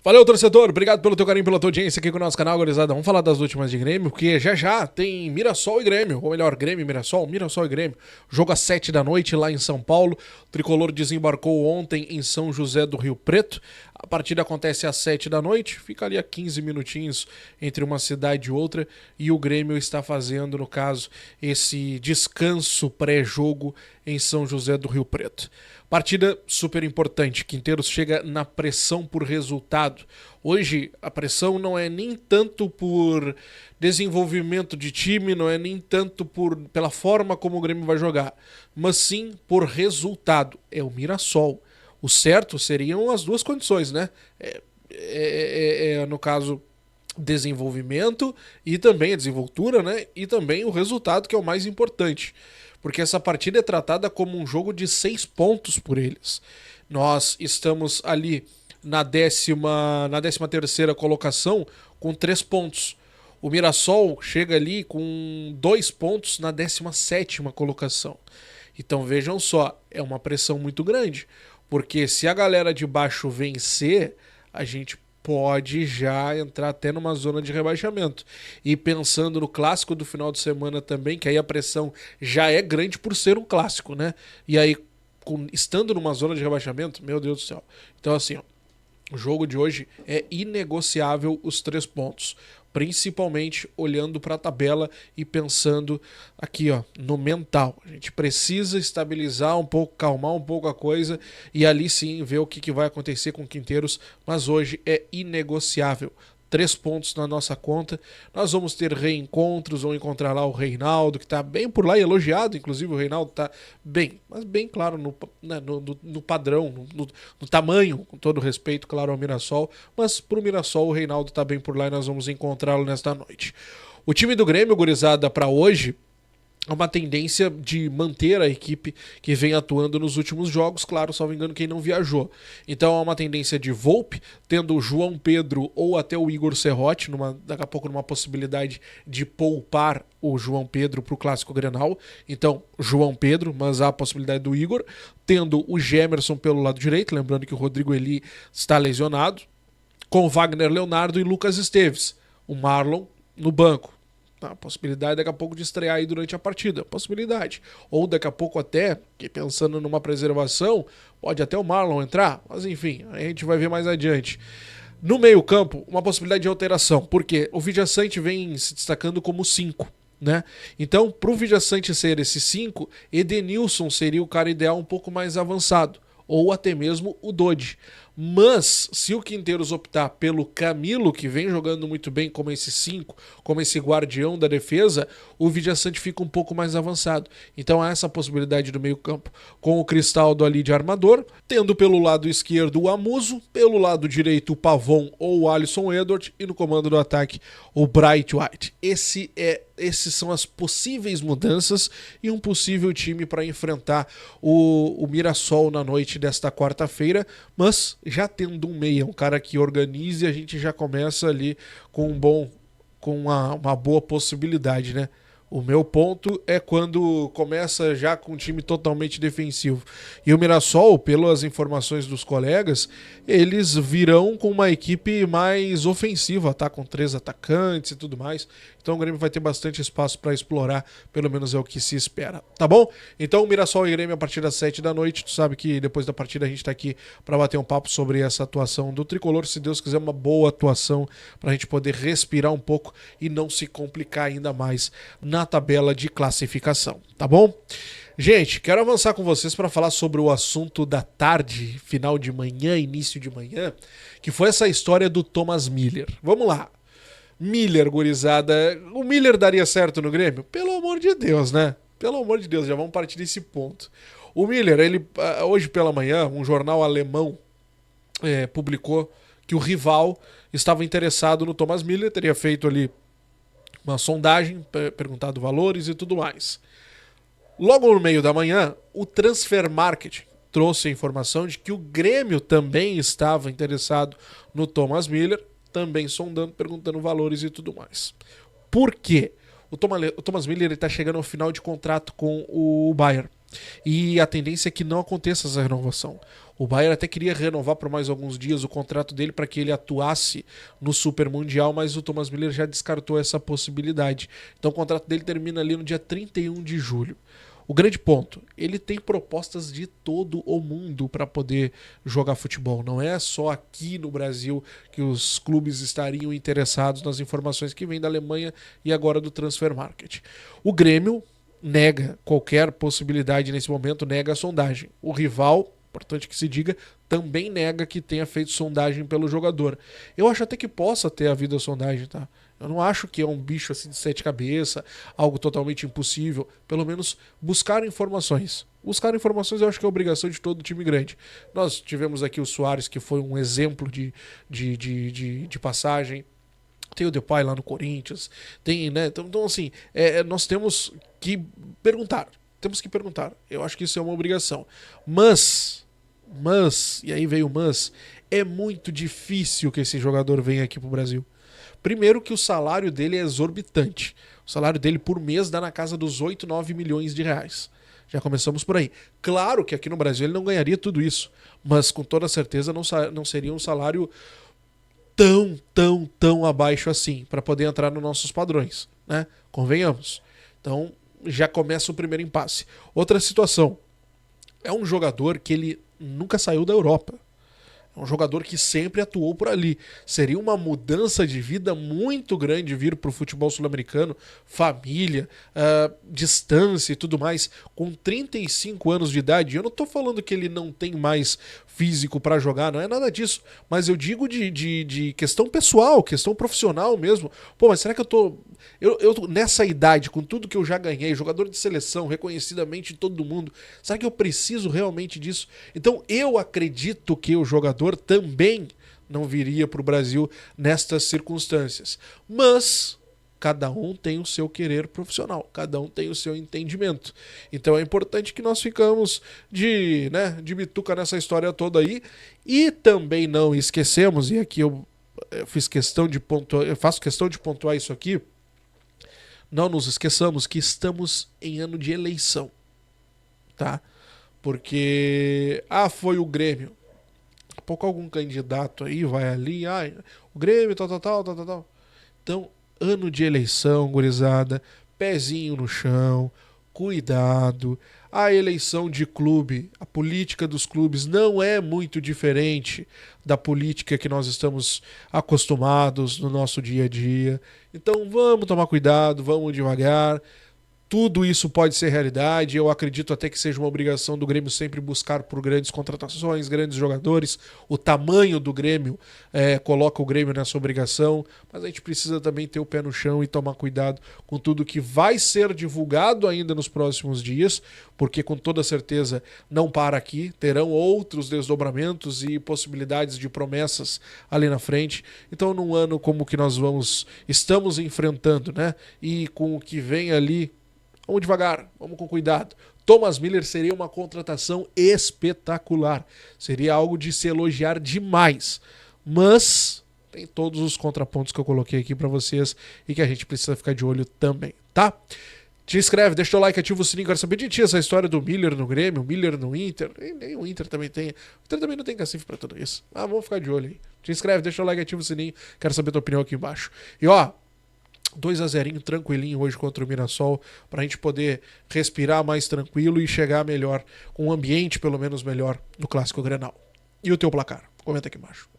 Valeu, torcedor. Obrigado pelo teu carinho, pela tua audiência aqui com o nosso canal, gurizada. Vamos falar das últimas de Grêmio, porque já tem Mirassol e Grêmio. Ou melhor, Grêmio e Mirassol e Grêmio. Jogo às 7 da noite lá em São Paulo. O Tricolor desembarcou ontem em São José do Rio Preto. A partida acontece às 7 da noite. Fica ali a 15 minutinhos entre uma cidade e outra. E o Grêmio está fazendo, no caso, esse descanso pré-jogo em São José do Rio Preto. Partida super importante. Quinteiros chega na pressão por resultado. Hoje a pressão não é nem tanto por desenvolvimento de time, não é nem tanto pela forma como o Grêmio vai jogar, mas sim por resultado. É o Mirassol. O certo seriam as duas condições, né? No caso, desenvolvimento e também a desenvoltura, né? E também o resultado, que é o mais importante. Porque essa partida é tratada como um jogo de 6 pontos por eles. Nós estamos ali na 13ª colocação com 3 pontos. O Mirassol chega ali com 2 pontos na 17ª colocação. Então vejam só, é uma pressão muito grande. Porque se a galera de baixo vencer, a gente pode já entrar até numa zona de rebaixamento. E pensando no clássico do final de semana também, que aí a pressão já é grande por ser um clássico, né? E aí, estando numa zona de rebaixamento, meu Deus do céu. Então assim, ó, o jogo de hoje é inegociável os 3 pontos. Principalmente olhando para a tabela e pensando aqui, ó, no mental. A gente precisa estabilizar um pouco, calmar um pouco a coisa e ali sim ver o que vai acontecer com o Quinteiros, mas hoje é inegociável. 3 pontos na nossa conta. Nós vamos ter reencontros, vamos encontrar lá o Reinaldo, que tá bem por lá e elogiado, inclusive o Reinaldo tá bem, mas bem claro no padrão, no tamanho, com todo respeito, claro, ao Mirassol, mas pro Mirassol o Reinaldo tá bem por lá e nós vamos encontrá-lo nesta noite. O time do Grêmio, gurizada, para hoje, é uma tendência de manter a equipe que vem atuando nos últimos jogos, claro, salvo engano, quem não viajou. Então é uma tendência de Volpe, tendo o João Pedro ou até o Igor Serrote, daqui a pouco numa possibilidade de poupar o João Pedro para o Clássico Grenal. Então, João Pedro, mas há a possibilidade do Igor, tendo o Gemerson pelo lado direito, lembrando que o Rodrigo Eli está lesionado, com Wagner Leonardo e Lucas Esteves, o Marlon no banco. A possibilidade daqui a pouco de estrear aí durante a partida, possibilidade. Ou daqui a pouco até, que pensando numa preservação, pode até o Marlon entrar, mas enfim, a gente vai ver mais adiante. No meio campo, uma possibilidade de alteração, porque o Vijaçante vem se destacando como 5, né? Então, para o Vijaçante ser esse 5, Edenilson seria o cara ideal um pouco mais avançado, ou até mesmo o Dodi. Mas, se o Quinteiros optar pelo Camilo, que vem jogando muito bem como esse 5, como esse guardião da defesa, o Vijaçante fica um pouco mais avançado. Então há essa possibilidade do meio campo, com o Cristaldo ali de armador, tendo pelo lado esquerdo o Amuso, pelo lado direito o Pavon ou o Alisson Edward, e no comando do ataque o Bright White. Esses são as possíveis mudanças e um possível time para enfrentar o Mirassol na noite desta quarta-feira, mas já tendo um meia, um cara que organize, a gente já começa ali com uma boa possibilidade, né? O meu ponto é quando começa já com um time totalmente defensivo. E o Mirassol, pelas informações dos colegas, eles virão com uma equipe mais ofensiva, tá? Com 3 atacantes e tudo mais. Então o Grêmio vai ter bastante espaço para explorar, pelo menos é o que se espera, tá bom? Então o Mirassol e Grêmio a partir das 7 da noite. Tu sabe que depois da partida a gente tá aqui para bater um papo sobre essa atuação do Tricolor. Se Deus quiser, uma boa atuação pra gente poder respirar um pouco e não se complicar ainda mais na tabela de classificação, tá bom? Gente, quero avançar com vocês para falar sobre o assunto da tarde, final de manhã, início de manhã, que foi essa história do Thomas Miller. Vamos lá. Miller, gurizada. O Miller daria certo no Grêmio? Pelo amor de Deus, né? Pelo amor de Deus, já vamos partir desse ponto. O Miller, ele hoje pela manhã, um jornal alemão publicou que o rival estava interessado no Thomas Miller, teria feito ali uma sondagem, perguntado valores e tudo mais. Logo no meio da manhã, o Transfer Market trouxe a informação de que o Grêmio também estava interessado no Thomas Miller, também sondando, perguntando valores e tudo mais. Por quê? O Thomas Miller está chegando ao final de contrato com o Bayern. E a tendência é que não aconteça essa renovação. O Bayern até queria renovar por mais alguns dias o contrato dele para que ele atuasse no Super Mundial, mas o Thomas Müller já descartou essa possibilidade. Então o contrato dele termina ali no dia 31 de julho. O grande ponto, ele tem propostas de todo o mundo para poder jogar futebol. Não é só aqui no Brasil que os clubes estariam interessados nas informações que vêm da Alemanha e agora do Transfer Market. O Grêmio nega qualquer possibilidade nesse momento, nega a sondagem. O rival, importante que se diga, também nega que tenha feito sondagem pelo jogador. Eu acho até que possa ter havido a sondagem, tá? Eu não acho que é um bicho assim de sete cabeças, algo totalmente impossível. Pelo menos buscar informações. Buscar informações eu acho que é obrigação de todo time grande. Nós tivemos aqui o Suárez, que foi um exemplo de passagem. Tem o Depay lá no Corinthians. Tem, né? Então assim, nós temos que perguntar. Temos que perguntar. Eu acho que isso é uma obrigação. Mas, e aí veio o mas, é muito difícil que esse jogador venha aqui pro Brasil. Primeiro que o salário dele é exorbitante. O salário dele por mês dá na casa dos 8, 9 milhões de reais. Já começamos por aí. Claro que aqui no Brasil ele não ganharia tudo isso, mas com toda certeza não seria um salário tão abaixo assim, para poder entrar nos nossos padrões, né? Convenhamos. Então, já começa o primeiro impasse. Outra situação. É um jogador que ele nunca saiu da Europa. É um jogador que sempre atuou por ali. Seria uma mudança de vida muito grande vir para o futebol sul-americano, família, distância e tudo mais. Com 35 anos de idade, eu não estou falando que ele não tem mais físico para jogar, não é nada disso. Mas eu digo de questão pessoal, questão profissional mesmo. Pô, mas será que eu tô nessa idade, com tudo que eu já ganhei, jogador de seleção, reconhecidamente em todo mundo, será que eu preciso realmente disso? Então eu acredito que o jogador também não viria para o Brasil nestas circunstâncias. Mas cada um tem o seu querer profissional, cada um tem o seu entendimento. Então é importante que nós ficamos de bituca nessa história toda aí. E também não esquecemos, e aqui eu faço questão de pontuar isso aqui, não nos esqueçamos que estamos em ano de eleição, tá? Porque, foi o Grêmio. Daqui a pouco algum candidato aí vai ali, o Grêmio, tal. Então, ano de eleição, gurizada, pezinho no chão, cuidado. A eleição de clube, a política dos clubes não é muito diferente da política que nós estamos acostumados no nosso dia a dia. Então vamos tomar cuidado, vamos devagar. Tudo isso pode ser realidade. Eu acredito até que seja uma obrigação do Grêmio sempre buscar por grandes contratações, grandes jogadores. O tamanho do Grêmio coloca o Grêmio nessa obrigação. Mas a gente precisa também ter o pé no chão e tomar cuidado com tudo que vai ser divulgado ainda nos próximos dias, porque com toda certeza não para aqui. Terão outros desdobramentos e possibilidades de promessas ali na frente. Então, num ano como o que nós estamos enfrentando, né? E com o que vem ali, vamos devagar, vamos com cuidado. Thomas Müller seria uma contratação espetacular. Seria algo de se elogiar demais. Mas tem todos os contrapontos que eu coloquei aqui para vocês e que a gente precisa ficar de olho também, tá? Te inscreve, deixa o like, ativa o sininho. Quero saber de ti essa história do Müller no Grêmio, Müller no Inter. Nem o Inter também tem. O Inter também não tem cacife pra tudo isso. Vamos ficar de olho aí. Te inscreve, deixa o like, ativa o sininho. Quero saber a tua opinião aqui embaixo. E 2-0 tranquilinho hoje contra o Mirassol, pra gente poder respirar mais tranquilo e chegar melhor, com um ambiente pelo menos melhor no Clássico Grenal. E o teu placar? Comenta aqui embaixo.